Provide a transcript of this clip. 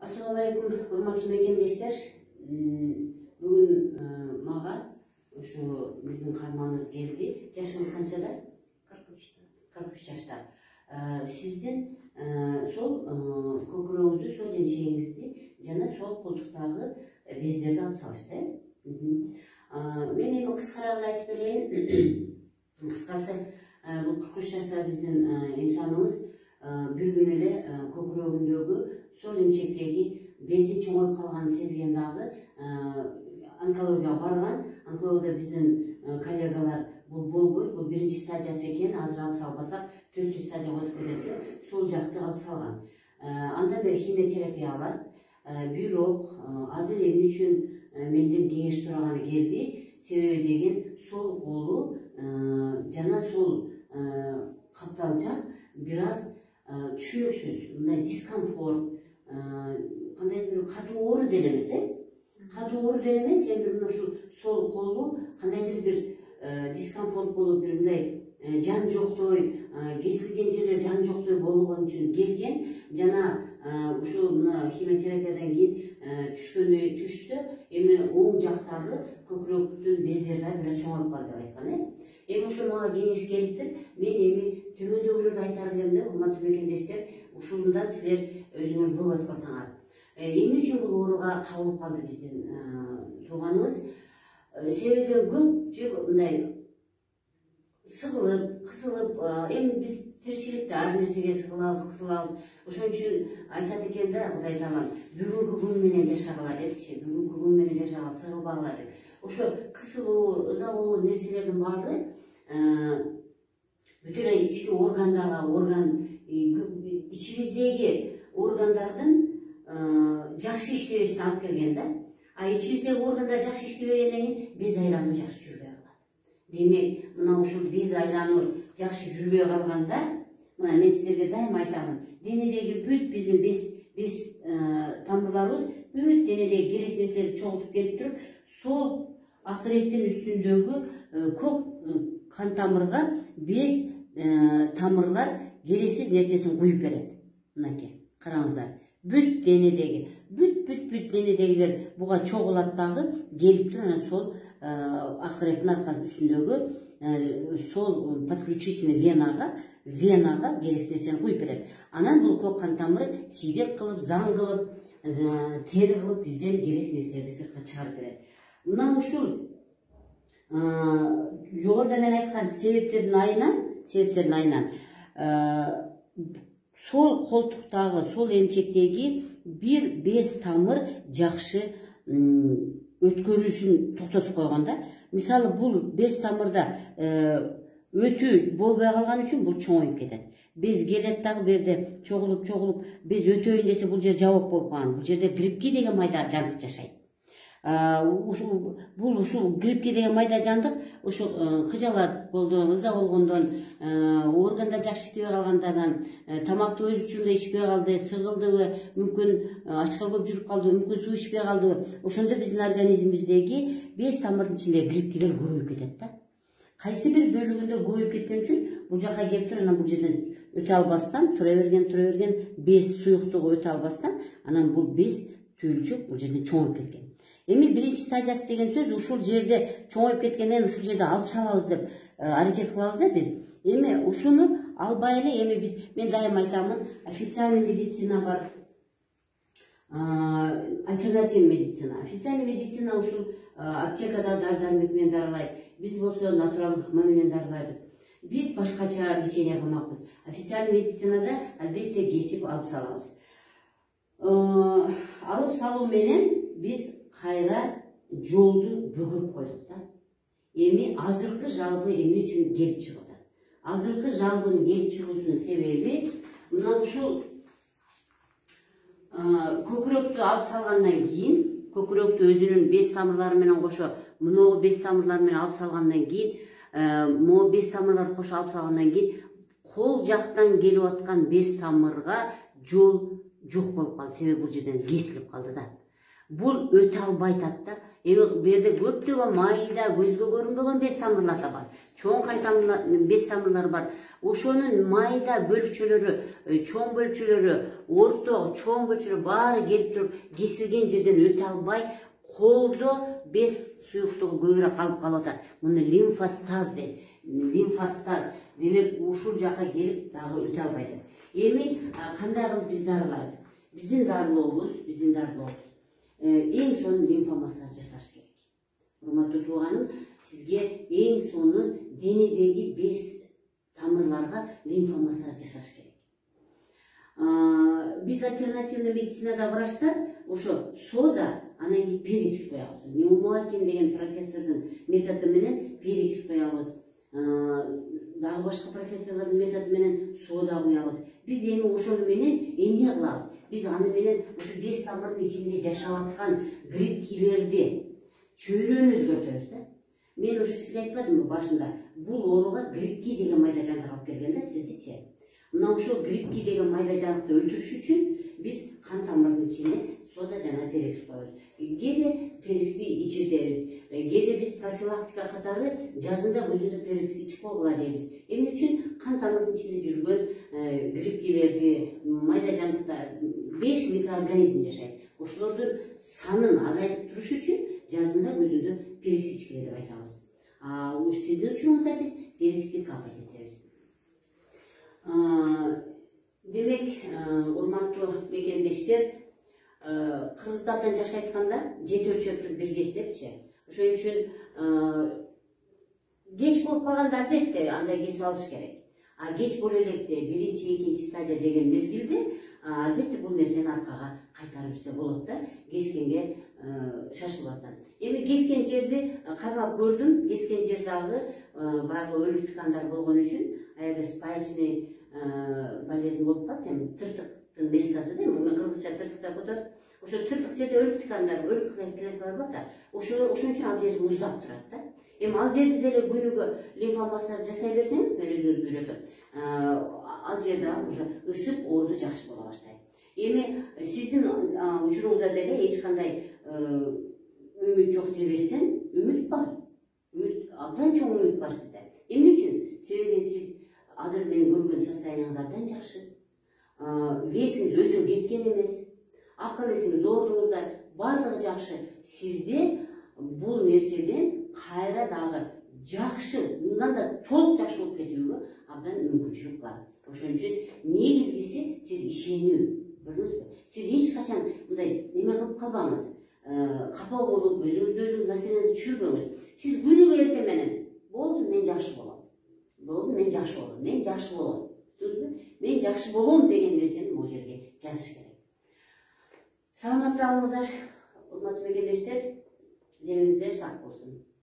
Assalamu alaikum, hurmatly mekendештер. Бүгін маға ошо биздин карманыбыз келди. Жашыңыз канчада? 43 жашта. Сиздин сол көкүрөгүңүздү, сол эмчегиңизди жана сол колтуктагы бездерди алып салышты. Мен эми кыскараак айтып берейин. Кыскасы, бул 43 жашта биздин инсаныбыз бир күн эле көкүрөгүндөгү сол эмчектеги безди чоңоюп калганын сезген дагы онкологияга барган. Онкология биздин коллегалар бул болбойт, бул биринчи стадиясы экен, азыр алып салбасак 4-чү стадияга өтүп кетет экен, сол жакты алып салган. Андан бери химиотерапия алат. Бирок азыр эмне үчүн менден кеңеш сураганы келди? Себеби деген сол колу жана сол капталча бир аз түшүнүксүз, мындай дискомфорт, кандай бир катуу оору деле эмес, катуу оору деле эмес, эми мына ушул сол колу кандайдыр бир дискомфорт болуп, бир мындай жан жоктой, кесилген жерлер жан жоктой болгон үчүн келген. Жана ушул мына химиотерапиядан кийин түшкөндөй түшсө, эми оң жактагы көкүрөктүн бездери бир чоңоюп калды деп айткан. Эми ошо мага кеңеш келиптир. Мен эми төмөндөгүлөрдү айтар элем да, урматтуу мекендештер, ушундан силер өзүңөр болбой калсаңар. Эмне үчүн бул ооруга кабылып калды биздин тууганыбыз? Себебиден көп жыл мындай сыгылып, кысылып, эми биз тиричиликте ар нерсеге сыгылабыз, кысылабыз. Ошон үчүн айтат экен да, Кудай таалам, бүгүнкү күн менен жашагыла депчи, бүгүнкү күн менен жашагыла, сыгылбагыла деп. Ошо кысылуу, ыза болуу нерселердин баары бүт эле ички органдарга, ичибиздеги органдардын жакшы иштебесине алып келген да. Ичибиздеги органдар жакшы иштебегенден кийин без айлануу жакшы жүрбөй калат. Демек, мына ушул без айлануу жакшы жүрбөй калганда, мына мен силерге дайыма айтамын, денедеги бүт биздин без тамырларыбыз, бүт денедеги керектүү нерселерди чогултуп келип туруп, сол акыреттин үстүндөгү көк кан тамырга без тамырлар керексиз нерсесин куюп берет. Мынакей, караңыздар. Бүт денедеги, бүт денедегилер буга чогулат дагы, келип туруп анан сол акыреттин аркасы үстүндөгү сол подключичный венага керексиз нерсени куюп берет. Анан бул көк кан тамыры сийдек кылып, заң кылып, тери кылып бизден керексиз нерселерди сыртка чыгарып берет. Мына ушул жогоруда мен айткан себептердин айынан сол колтуктагы, сол эмчектеги бир без тамыр жакшы өткөрүүсүн токтотуп койгон да. Мисалы, бул без тамырда өтүү болбой калган үчүн бул чоңоюп кетет. Без келет дагы берде чогулуп, без өтөйүн десе бул жер жабык болуп калган. Бул жерде грибки деген майда жандык жашайт. Ушул грибки деген майда жандык ушул кыжалат болду, ыза болгондон, органдар жакшы иштебей калгандардан, тамакты өз учурунда ичпей калды, сыгылдыбы, мүмкүн ачка көп жүрүп калдыбы, мүмкүн суу ичпей калдыбы, ошондо биздин организмибиздеги без тамырдын ичиндеги грибкилер көбөйүп кетет да. Кайсы бир бөлүгүндө көбөйүп кеткен үчүн бул жака келип туруп, анан бул жерден өтө албастан, тура берген без суюктугу өтө албастан, анан бул без түйүлчүк бул жерден чоңоюп кеткен. Эми биринчи стадиясы деген сөз ушул жерде чоңоюп кеткенден ушул жерде алып салабыз деп аракет кылабыз да биз. Эми ушуну албай эле, эми биз, мен дайыма айтамын, официальный медицина бар, альтернативный медицина. Официальный медицина ушул аптекада дар-дармек менен дарылайт. Биз болсо натуралдык ыкма менен дарылайбыз. Биз башкача лечение кылмакпыз. Официальный медицинада албетте кесип алып салабыз. Алып салуу менен биз кайра жолду бөгөп койдук да. Эми азыркы жалпы эмне үчүн келип чыгып атат? Азыркы жалпынын келип чыгуусунун себеби мына ушул көкүрөктү алып салгандан кийин, көкүрөктү өзүнүн без тамырлары менен кошо, муногу без тамырлары менен алып салгандан кийин, могу без тамырларды кошо алып салгандан кийин, кол жактан келип аткан без тамырга жол жок болуп калды. Себеби бул жерден кесилип калды да. Бул өтө албай атат да. Эми бу жерде көптөгөн майда көзгө көрүнбөгөн без тамырлар да бар. Чоң қан тамырлар, без тамырлар бар. Ошонун майда бөлүкчөлөрү, чоң бөлүкчөлөрү, орто, чоң бөлүкчөлөрү баары келип туруп кесилген жерден өтө албай, колдо без суюктугу көбүрөөк калып атат. Муну лимфостаз дейт. Лимфостаз. Демек ушул жака келип дагы өтө албайт. Эми кандай кылып биз дарылайбыз? Биздин дарылообуз эң сонун лимфа массаж жасаш керек. Урматтуу тууганым, сизге эң сонун денедеги без тамырларга лимфа массаж жасаш керек. Биз альтернативный медицинада врачтар ошо сода, анан кийин перекс коебуз. Неумоакин деген профессордун методу менен перекс коебуз. Дагы башка профессорлордун методу менен сода коебуз. Биз эми ошону менен эмне кылабыз? Биз аны менен ушу без тамырдын ичинде жашап аткан грипкилерди чөйрөмүз өтөбүз да. Мен ушу сизге айтпадымбы башында? Бул ооруга грипки деген майда жандар алып келген да, сиздичи. Мына ошол грипки деген майда жанды өлтүрүш үчүн биз кан тамырдын ичине сода жана перекс коебуз. Кээде перексти ичиртебиз. Кээде биз профилактика катары жазында көзүндө перекс ичип койгула дейбиз. Эмне үчүн? Кан тамырдын ичинде жүргөн грипкилерди, майда жандыктар 5 микроорганизм жашайт. Ошолордун санын азайтып туруш үчүн жазында көзүндө перекс ичкиле деп айтабыз. Сиздин учуруңузда биз перексти капать этебиз. Демек, урматтуу мекендештер, кыргыздардан жакшы айтканда жети өлчөптүк бир кесиптепчи. Ошон үчүн кеч болуп калганда албетте андай кесип алыш керек. Кеч боло электе биринчи, экинчи стадия деген мезгилде албетте бул нерсени аркага кайтарып жүрсө болот да, кескенге шашылбастан. Эми кескен жерди кармап көрдүм, кескен жердагы баягы өлүк ткандар болгон үчүн, аягы спаечный болезнь болуп калат, эми тыртыктын местасы да, мен кыргызча тыртык деп атат. Ошо тыртык жерде өлүк ткандар, өлүк клеткалар бар да, ошон үчүн ал жер муздап турат да. Эми ал жерди деле күнүгө лимфа массаж жасай берсеңиз, мен өзүңүз үйрөтөм. Ал жерде уже өсүп, оору жакшы боло баштайт. Эми сиздин учуруңузда деле эч кандай үмүт жок дебестен, үмүт бар. Абдан чоң үмүт бар сизде. Эмне үчүн? Себеби сиз азыр мен көргөн состоянияңыз абдан жакшы. Весиңиз өтө кеткен эмес. Акыл эсиңиз, ордуңузда бардыгы жакшы. Сизде бул нерседен кайра дагы жакшы, мындан да толук жакшы болуп кетүүгө абдан мүмкүнчүлүк бар. Ошон үчүн негизгиси сиз ишенүү. Көрдүңүзбү? Сиз эч качан мындай неме кылып калбаңыз. Капа болуп, өзүңүздү настроениңизди түшүрбөңүз. Сиз күнүгө эртең менен болду, мен жакшы болом. Болду, мен жакшы болом. Мен жакшы болом. Түшүндүңүзбү? Мен жакшы болом деген нерсени могу жерге жазыш керек. Саламатта болуңуздар, урматтуу мекендештер. Денеңиздер сак болсун.